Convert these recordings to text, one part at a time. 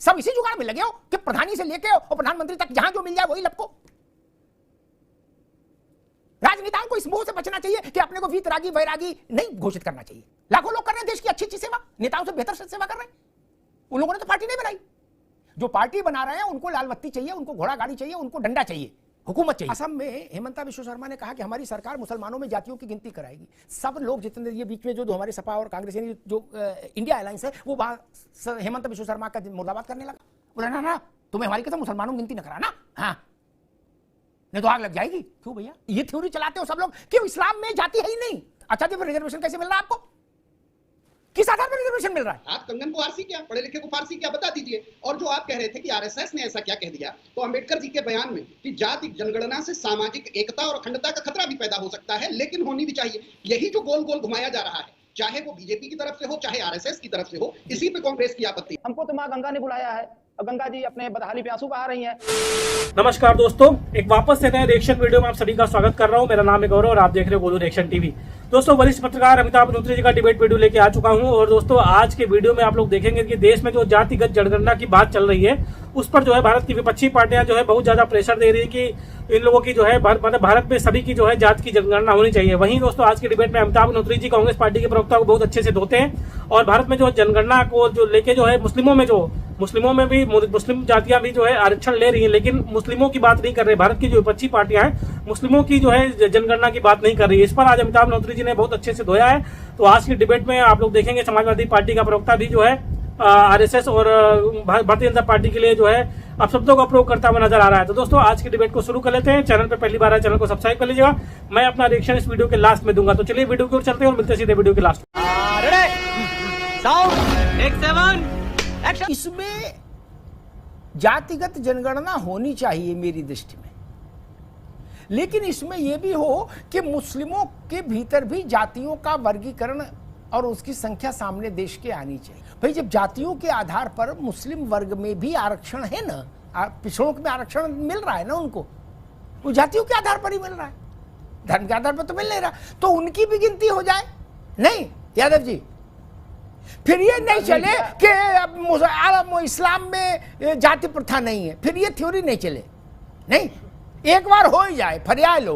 सब इसी जुगाड़ में लगे हो कि प्रधानी से लेके और प्रधानमंत्री तक जहां जो मिल जाए वही लपको। राजनेताओं को इस मोह से बचना चाहिए कि अपने को वीतरागी वैरागी नहीं घोषित करना चाहिए। लाखों लोग कर रहे हैं देश की अच्छी अच्छी सेवा, नेताओं से बेहतर सेवा कर रहे हैं। उन लोगों ने तो पार्टी नहीं बनाई। जो पार्टी बना रहे हैं उनको लाल बत्ती चाहिए, उनको घोड़ा गाड़ी चाहिए, उनको डंडा चाहिए, हुकूमत चाहिए। असम में हेमंता बिश्व शर्मा ने कहा कि हमारी सरकार मुसलमानों में जातियों की गिनती कराएगी। सब लोग जितने ये बीच में जो हमारे सपा और कांग्रेस यानी जो इंडिया अलायंस है वो हेमंता बिश्व शर्मा का मुर्दाबाद करने लगा। बोला ना ना तुम्हें हमारी कसम मुसलमानों की गिनती न कराना, हाँ नहीं तो आग लग जाएगी। क्यों भैया ये थ्योरी चलाते हो सब लोग कि इस्लाम में जाति है ही नहीं। अच्छा जी रिजर्वेशन कैसे मिल रहा है आपको? किस आधार पर रिजर्वेशन मिल रहा है? आप कंगन को फारसी क्या, पढ़े लिखे को फारसी क्या, बता दीजिए। और जो आप कह रहे थे कि आरएसएस ने ऐसा क्या कह दिया, तो अंबेडकर जी के बयान में कि जाति जनगणना से सामाजिक एकता और अखंडता का खतरा भी पैदा हो सकता है, लेकिन होनी भी चाहिए। यही जो गोल गोल घुमाया जा रहा है, चाहे वो बीजेपी की तरफ से हो चाहे आरएसएस की तरफ से हो, इसी पे कांग्रेस की आपत्ति। हमको तो माँ गंगा ने बुलाया है और गंगा जी अपने बदहाली पे आंसू बहा रही हैं। नमस्कार दोस्तों, एक वापस से नए रिएक्शन वीडियो में आप सभी का स्वागत कर रहा हूं। मेरा नाम है गौरव और आप देख रहे हो गोलू रिएक्शन टीवी। दोस्तों वरिष्ठ पत्रकार अमिताभ अग्निहोत्री जी का डिबेट वीडियो लेके आ चुका हूं और दोस्तों आज के वीडियो में आप लोग देखेंगे कि देश में जो जातिगत जनगणना की बात चल रही है उस पर जो है भारत की विपक्षी पार्टियां जो है बहुत ज्यादा प्रेशर दे रही है कि इन लोगों की जो है मतलब भारत में सभी की जो है जात की जनगणना होनी चाहिए। वहीं दोस्तों आज के डिबेट में अमिताभ अग्निहोत्री जी कांग्रेस पार्टी के प्रवक्ता को बहुत अच्छे से धोते हैं और भारत में जो जनगणना को जो लेके जो है मुस्लिमों में भी मुस्लिम जातियां भी जो है आरक्षण ले रही हैं, लेकिन मुस्लिमों की बात नहीं कर रहे। भारत की जो विपक्षी पार्टियां हैं मुस्लिमों की जो है जनगणना की बात नहीं कर रही है। इस पर आज अमिताभ अग्निहोत्री जी ने बहुत अच्छे से धोया है। तो आज की डिबेट में आप लोग देखेंगे समाजवादी पार्टी का प्रवक्ता भी जो है आरएसएस और भारतीय जनता पार्टी के लिए जो है आप शब्दों का प्रयोग करता हुआ नजर आ रहा है। तो दोस्तों आज की डिबेट को शुरू कर लेते हैं। चैनल पे पहली बार आए चैनल को सब्सक्राइब कर लीजिएगा। मैं अपना रिएक्शन इस वीडियो के लास्ट में दूंगा। तो चलिए वीडियो की ओर चलते हैं और मिलते हैं सीधे वीडियो के लास्ट में। इसमें जातिगत जनगणना होनी चाहिए मेरी दृष्टि में, लेकिन इसमें यह भी हो कि मुस्लिमों के भीतर भी जातियों का वर्गीकरण और उसकी संख्या सामने देश के आनी चाहिए। भाई जब जातियों के आधार पर मुस्लिम वर्ग में भी आरक्षण है ना, पिछड़ों में आरक्षण मिल रहा है ना, उनको वो जातियों के आधार पर ही मिल रहा है, धर्म के आधार पर तो मिल नहीं रहा। तो उनकी भी गिनती हो जाए। नहीं यादव जी, फिर ये नहीं चले कि अब इस्लाम में जाति प्रथा नहीं है, फिर ये थ्योरी नहीं चले। नहीं, एक बार हो ही जाए, फरियाद लो।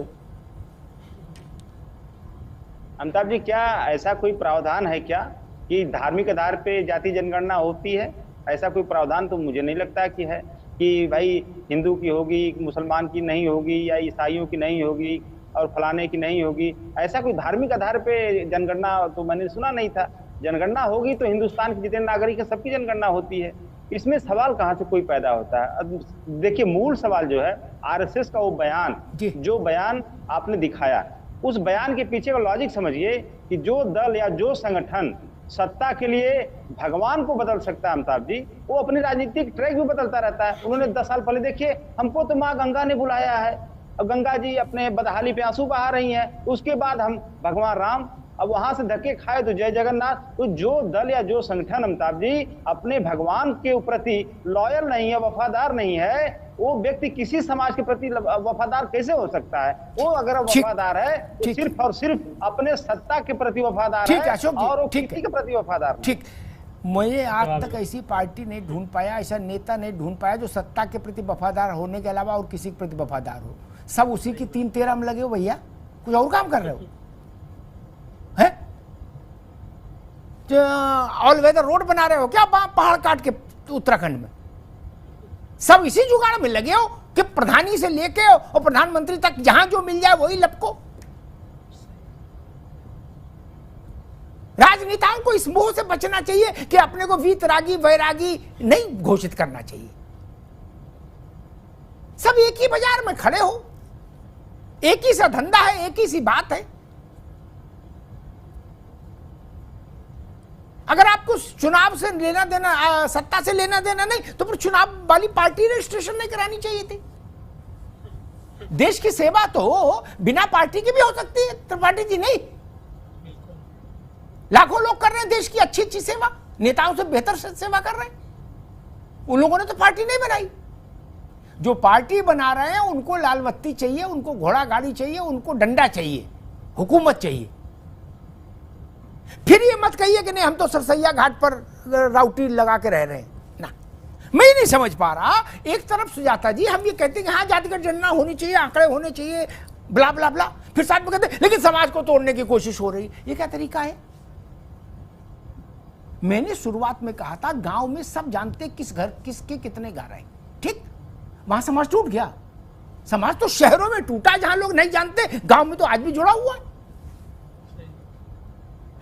अमिताभ जी क्या ऐसा कोई प्रावधान है क्या कि धार्मिक आधार पे जाति जनगणना होती है? ऐसा कोई प्रावधान तो मुझे नहीं लगता कि है कि भाई हिंदू की होगी, मुसलमान की नहीं होगी, या ईसाइयों की नहीं होगी और फलाने की नहीं होगी। ऐसा कोई धार्मिक आधार पे जनगणना तो मैंने सुना नहीं था। जनगणना होगी तो हिंदुस्तान के जितने नागरिक है सबकी जनगणना होती है। इसमें सवाल कहाँ से कोई पैदा होता है? देखिए मूल सवाल जो है आरएसएस का वो बयान, जो बयान आपने दिखाया, उस बयान के पीछे का लॉजिक समझिए कि जो दल या जो संगठन सत्ता के लिए भगवान को बदल सकता है अमिताभ जी, वो अपनी राजनीतिक ट्रैक भी बदलता रहता है। उन्होंने 10 साल पहले देखिए हमको तो माँ गंगा ने बुलाया है और गंगा जी अपने बदहाली पे आंसू बहा रही हैं। उसके बाद हम भगवान राम, अब वहां से धक्के खाए तो जय जगन्नाथ। तो जो दल या जो संगठन अमिताभ जी अपने भगवान के प्रति लॉयल नहीं है, वफादार नहीं है, वो व्यक्ति किसी समाज के प्रति वफादार कैसे हो सकता है? वो अगर वफादार है तो सिर्फ और सिर्फ अपने सत्ता के प्रति वफादार है और वो किसी के प्रति वफादार। ठीक, मुझे आज तक ऐसी पार्टी नहीं ढूंढ पाया, ऐसा नेता नहीं ढूंढ पाया जो सत्ता के प्रति वफादार होने के अलावा और किसी के प्रति वफादार हो। सब उसी की 3-13 में लगे हो भैया, कुछ और काम कर रहे हो है? ऑल वेदर रोड बना रहे हो क्या पहाड़ काट के उत्तराखंड में? सब इसी जुगाड़ में लगे हो कि प्रधानी से लेके और प्रधानमंत्री तक जहां जो मिल जाए वही लपको। राजनेताओं को इस मोह से बचना चाहिए कि अपने को वीतरागी वैरागी नहीं घोषित करना चाहिए। सब एक ही बाजार में खड़े हो, एक ही सा धंधा है, एक ही सी बात है। अगर आपको चुनाव से लेना देना, सत्ता से लेना देना नहीं, तो फिर चुनाव वाली पार्टी रजिस्ट्रेशन नहीं करानी चाहिए थी। देश की सेवा तो बिना पार्टी की भी हो सकती है त्रिपाठी जी। नहीं, लाखों लोग कर रहे हैं देश की अच्छी अच्छी सेवा, नेताओं से बेहतर सेवा कर रहे हैं। उन लोगों ने तो पार्टी नहीं बनाई। जो पार्टी बना रहे हैं उनको लाल बत्ती चाहिए, उनको घोड़ा गाड़ी चाहिए, उनको डंडा चाहिए, हुकूमत चाहिए। फिर ये मत कहिए कि नहीं हम तो सरसैया घाट पर राउटी लगा के रह रहे हैं ना। मैं ही नहीं समझ पा रहा। एक तरफ सुजाता जी हम ये कहते हैं कि हाँ जातिगत जनगणना होनी चाहिए, आंकड़े होने चाहिए, ब्ला ब्ला ब्ला, फिर साथ में कहते हैं लेकिन समाज को तोड़ने की कोशिश हो रही। ये क्या तरीका है? मैंने शुरुआत में कहा था गांव में सब जानते किस घर किसके कितने घर हैं, ठीक? वहां समाज टूट गया। समाज तो शहरों में टूटा जहां लोग नहीं जानते, गांव में तो आज भी जुड़ा हुआ है।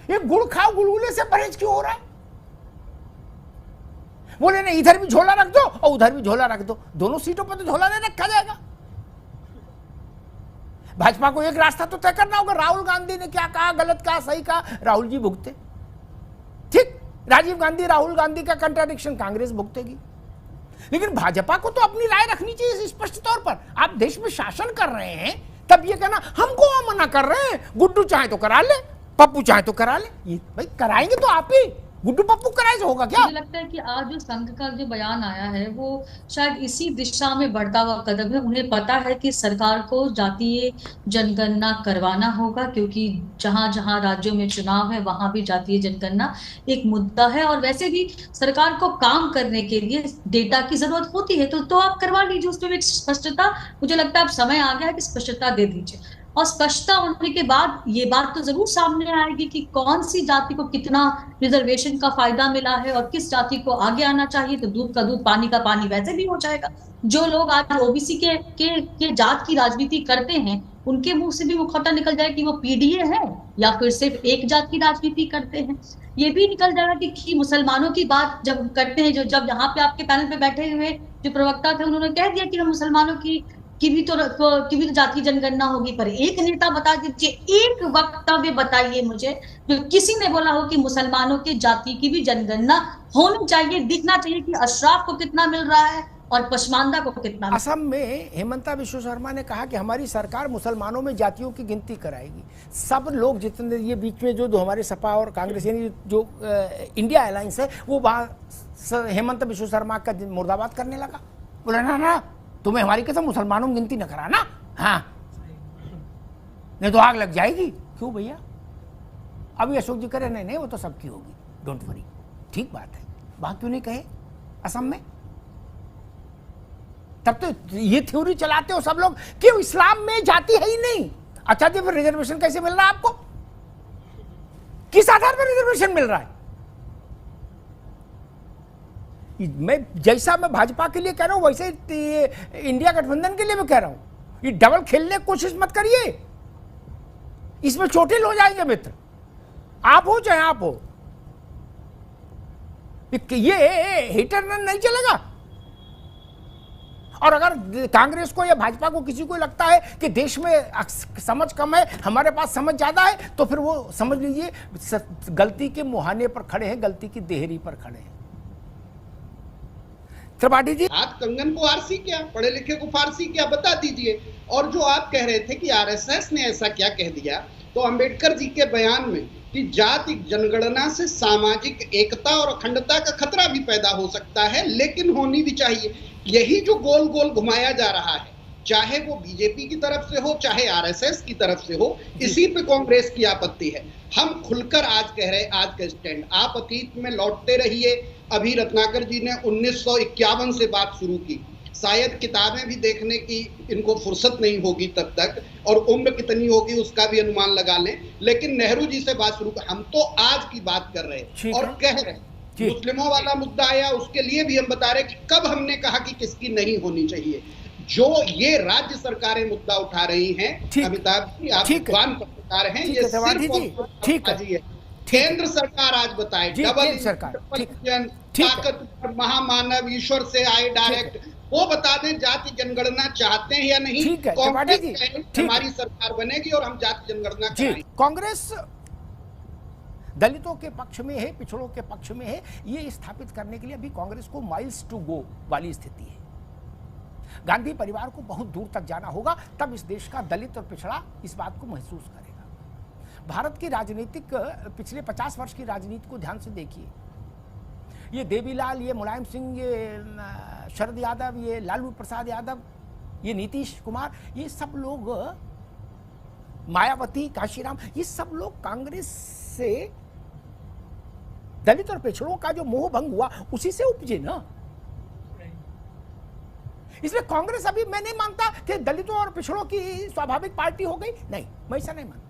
ये गुड़ खाओ गुलगुले से परहेज क्यों हो रहा है? बोले नहीं इधर भी झोला रख दो और उधर भी झोला रख दो, दोनों सीटों पर तो झोला नहीं रखा जाएगा। भाजपा को एक रास्ता तो तय करना होगा। राहुल गांधी ने क्या कहा, गलत कहा, सही कहा, राहुल जी भुगते, ठीक? राजीव गांधी राहुल गांधी का कंट्राडिक्शन कांग्रेस भुगतेगी। लेकिन भाजपा को तो अपनी राय रखनी चाहिए स्पष्ट तौर पर। आप देश में शासन कर रहे हैं, तब ये कहना हमको मना कर रहे हैं, गुड्डू चाहे तो करा ले, पप्पू चाहे तो करा ले। ये भाई कराएंगे तो आप ही, गुड्डू पप्पू कराए तो होगा क्या? मुझे लगता है कि आज जो संघ का जो बयान आया है वो शायद इसी दिशा में बढ़ता हुआ कदम है। उन्हें पता है कि सरकार को जातीय जनगणना करवाना होगा, क्योंकि जहां जहां राज्यों में चुनाव है वहां भी जातीय जनगणना एक मुद्दा है। और वैसे भी सरकार को काम करने के लिए डेटा की जरूरत होती है, तो आप करवा लीजिए, उसमें एक स्पष्टता। मुझे लगता है अब समय आ गया है कि स्पष्टता दे दीजिए। और स्पष्टता होने के बाद ये बात तो जरूर सामने आएगी कि कौन सी जाति को कितना रिजर्वेशन का फायदा मिला है और किस जाति को आगे आना चाहिए। तो दूध का दूध पानी का पानी वैसे भी हो जाएगा। जो लोग आज ओबीसी के जात की राजनीति करते हैं उनके मुंह से भी मुखौटा निकल जाए कि वो पीडीए है या फिर सिर्फ एक जात की राजनीति करते हैं। ये भी निकल जाएगा कि मुसलमानों की बात जब करते हैं, जब यहाँ पे आपके पैनल पे बैठे हुए जो प्रवक्ता थे उन्होंने कह दिया कि हम मुसलमानों की भी तो जाति जनगणना होगी। पर एक नेता बता दीजिए, एक वक्तव्य बताइए मुझे जो किसी ने बोला हो कि मुसलमानों के जाति की भी जनगणना होनी चाहिए, दिखना चाहिए कि अशराफ को कितना मिल रहा है और पसमानदा को कितना। असम में हेमंता बिश्व शर्मा ने कहा कि हमारी सरकार मुसलमानों में जातियों की गिनती कराएगी। सब लोग जितने ये बीच में जो हमारे सपा और कांग्रेस यानी जो इंडिया अलायंस है वो वहां हेमंत बिश्व शर्मा का मुर्दाबाद करने लगा। बोला ना ना तुम्हें हमारी कसम मुसलमानों में गिनती न कराना, हाँ नहीं तो आग लग जाएगी। क्यों भैया? अभी अशोक जी करे नहीं वो तो सबकी होगी, डोंट वरी, ठीक बात है। वहां क्यों नहीं कहे असम में? तब तो ये थ्योरी चलाते हो सब लोग कि इस्लाम में जाति है ही नहीं। अच्छा जी फिर रिजर्वेशन कैसे मिल रहा है आपको? किस आधार पर रिजर्वेशन मिल रहा है? मैं जैसा मैं भाजपा के लिए कह रहा हूं वैसे इंडिया गठबंधन के लिए भी कह रहा हूं। ये डबल खेलने की कोशिश मत करिए, इसमें चोटिल हो जाएंगे मित्र, आप हो चाहे आप हो। ये हिटर रन नहीं चलेगा। और अगर कांग्रेस को या भाजपा को किसी को लगता है कि देश में समझ कम है, हमारे पास समझ ज्यादा है, तो फिर वो समझ लीजिए गलती के मुहाने पर खड़े हैं, गलती की देहरी पर खड़े हैं। त्रिपाठी जी, आप कंगन को आरसी क्या, पढ़े लिखे को फारसी क्या, बता दीजिए। और जो आप कह रहे थे कि आरएसएस ने ऐसा क्या कह दिया, तो अंबेडकर जी के बयान में कि जाति जनगणना से सामाजिक एकता और अखंडता का खतरा भी पैदा हो सकता है, लेकिन होनी भी चाहिए। यही जो गोल गोल घुमाया जा रहा है, चाहे वो बीजेपी की तरफ से हो चाहे आरएसएस की तरफ से हो, इसी पे कांग्रेस की आपत्ति है। हम खुलकर आज कह रहे हैं, आज का स्टैंड। आप अतीत में लौटते रहिए। अभी रत्नाकर जी ने 1951 से बात शुरू की, शायद किताबें भी देखने की इनको फुर्सत नहीं होगी तब तक, और उम्र कितनी होगी उसका भी अनुमान लगा लें। लेकिन नेहरू जी से बात शुरू कर, हम तो आज की बात कर रहे हैं और कह रहे हैं। मुस्लिमों वाला मुद्दा आया, उसके लिए भी हम बता रहे कि कब हमने कहा कि किसकी नहीं होनी चाहिए। जो ये राज्य सरकारें मुद्दा उठा रही हैं, अमिताभ जी आप विद्वान पत्रकार हैं, ये सिर्फ केंद्र सरकार आज बताए। डबल सरकार, ताकत, महामानव, ईश्वर से आए डायरेक्ट, वो बता दें जाति जनगणना चाहते हैं या नहीं। कांग्रेस हमारी सरकार बनेगी और हम जाति जनगणना कराएंगे। कांग्रेस दलितों के पक्ष में है, पिछड़ों के पक्ष में है। ये स्थापित करने के लिए अभी कांग्रेस को माइल्स टू गो वाली स्थिति है। गांधी परिवार को बहुत दूर तक जाना होगा, तब इस देश का दलित और पिछड़ा इस बात को महसूस करेगा। भारत की राजनीतिक पिछले 50 वर्ष की राजनीति को ध्यान से देखिए। ये देवीलाल, ये मुलायम सिंह, ये शरद यादव, ये लालू प्रसाद यादव, ये नीतीश कुमार, ये सब लोग, मायावती, काशीराम, ये सब लोग कांग्रेस से दलित और पिछड़ों का जो मोह भंग हुआ उसी से उपजे ना। इसलिए कांग्रेस अभी मैं नहीं मानता कि दलितों और पिछड़ों की स्वाभाविक पार्टी हो गई, नहीं, मैं ऐसा नहीं मानता।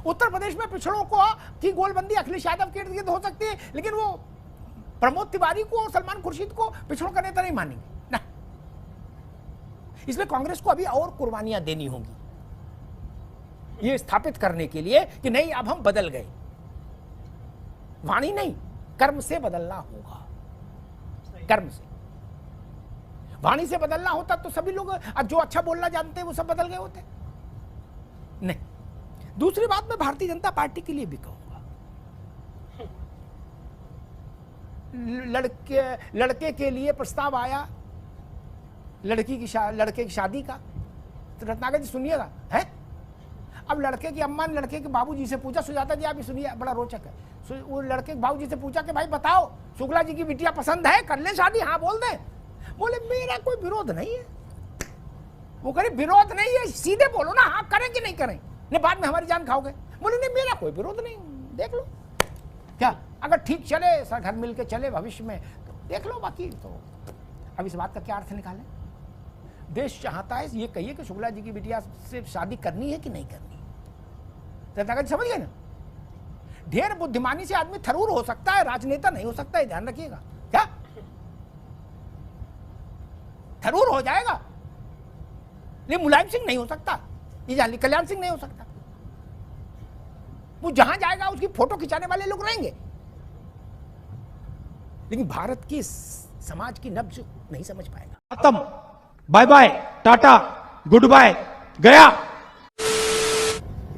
उत्तर प्रदेश में पिछड़ों को की गोलबंदी अखिलेश यादव के इर्द गिर्द हो सकती है, लेकिन वो प्रमोद तिवारी को और सलमान खुर्शीद को पिछड़ों का नेता नहीं मानेंगे ना। इसलिए कांग्रेस को अभी और कुर्बानियां देनी होंगी ये स्थापित करने के लिए कि नहीं, अब हम बदल गए। वाणी नहीं, कर्म से बदलना होगा, कर्म से। वाणी से बदलना होता तो सभी लोग जो अच्छा बोलना जानते हैं वो सब बदल गए होते नहीं। दूसरी बात मैं भारतीय जनता पार्टी के लिए भी कहूंगा, लड़के के लिए प्रस्ताव आया लड़के की शादी का, तो रत्नाकर जी सुनिएगा, है। अब लड़के की अम्मा ने लड़के के बाबूजी से पूछा, सुजाता जी आप भी सुनिए, बड़ा रोचक है। वो लड़के के बाबूजी से पूछा कि भाई बताओ शुक्ला जी की बिटिया पसंद है, कर ले शादी? हाँ बोल दे। बोले मेरा कोई विरोध नहीं है। वो कहे विरोध नहीं है, सीधे बोलो ना, हाँ करें कि नहीं करें, नहीं बाद में हमारी जान खाओगे। बोले नहीं मेरा कोई विरोध नहीं, देख लो क्या, अगर ठीक चले सर घर मिल के चले भविष्य में तो देख लो, बाकी तो अब इस बात का क्या अर्थ निकालें। देश चाहता है ये कहिए कि शुक्ला जी की बिटिया से शादी करनी है कि नहीं करनी। रत्नाकर समझ गए ना, ढेर बुद्धिमानी से आदमी थरूर हो सकता है, राजनेता नहीं हो सकता है, ध्यान रखिएगा। क्या थरूर हो जाएगा, लेकिन मुलायम सिंह नहीं हो सकता, ये जान ली, कल्याण सिंह नहीं हो सकता। वो जहां जाएगा उसकी फोटो खिंचाने वाले लोग रहेंगे, लेकिन भारत की समाज की नब्ज नहीं समझ पाएगा। खत्म, bye bye, tata, good bye, गया।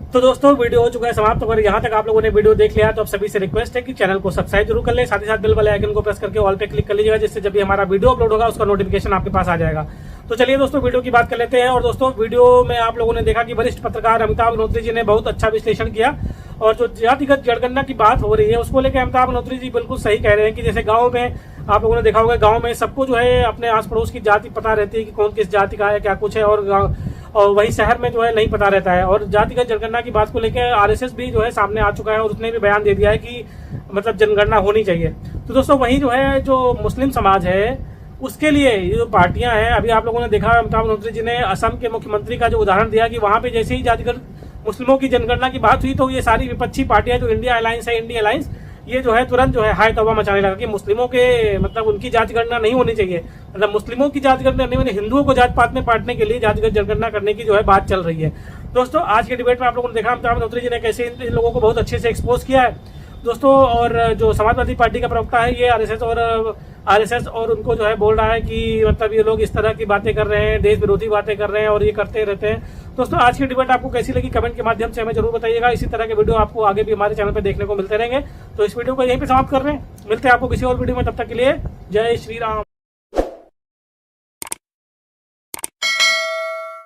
तो दोस्तों वीडियो हो चुका है समाप्त। अगर यहाँ तक आप लोगों ने वीडियो देख लिया तो आप सभी से रिक्वेस्ट है कि चैनल को सब्सक्राइब जरूर कर ले, साथ ही साथ बेल वाले आइकन को प्रेस करके ऑल पे क्लिक कर लीजिएगा, जिससे जब भी हमारा वीडियो अपलोड होगा उसका नोटिफिकेशन आपके पास आ जाएगा। तो चलिए दोस्तों वीडियो की बात कर लेते हैं। और दोस्तों वीडियो में आप लोगों ने देखा कि वरिष्ठ पत्रकार अमिताभ अग्निहोत्री जी ने बहुत अच्छा विश्लेषण किया, और जो जातिगत जनगणना की बात हो रही है उसको लेकर अमिताभ अग्निहोत्री जी बिल्कुल सही कह रहे हैं कि जैसे गाँव में आप लोगों ने देखा होगा, गाँव में सबको जो है अपने आस पड़ोस की जाति पता रहती है कि कौन किस जाति का है, क्या कुछ है, और वही शहर में जो है नहीं पता रहता है। और जातिगत जनगणना की बात को लेकर आरएसएस भी जो है सामने आ चुका है, और उसने भी बयान दे दिया है कि मतलब जनगणना होनी चाहिए। तो दोस्तों वही जो है जो मुस्लिम समाज है उसके लिए ये जो पार्टियां हैं, अभी आप लोगों ने देखा अमिताभ अग्निहोत्री जी ने असम के मुख्यमंत्री का जो उदाहरण दिया कि वहां पे जैसे ही जातिगत मुस्लिमों की जनगणना की बात हुई तो ये सारी विपक्षी पार्टियां जो इंडिया अलायंस है, इंडिया अलायंस, ये जो है तुरंत जो है हाय तौबा मचाने लगा कि मुस्लिमों के मतलब उनकी जातिगणना नहीं होनी चाहिए, मतलब मुस्लिमों की जातिगणना नहीं होनी, हिंदुओं को जात पात में बांटने के लिए जातिगत जनगणना करने की जो है बात चल रही है। दोस्तों आज के डिबेट में आप लोगों ने देखा अमिताभ अग्निहोत्री जी ने कैसे इन लोगों को बहुत अच्छे से एक्सपोज किया है दोस्तों। और जो समाजवादी पार्टी का प्रवक्ता है ये आरएसएस और उनको जो है बोल रहा है कि मतलब ये लोग इस तरह की बातें कर रहे हैं, देश विरोधी बातें कर रहे हैं और ये करते रहते हैं। दोस्तों आज की डिबेट आपको कैसी लगी कमेंट के माध्यम से हमें जरूर बताइएगा। इसी तरह के वीडियो आपको आगे भी हमारे चैनल पर देखने को मिलते रहेंगे। तो इस वीडियो को यहीं पे समाप्त कर रहे हैं, मिलते हैं आपको किसी और वीडियो में, तब तक के लिए जय श्री राम।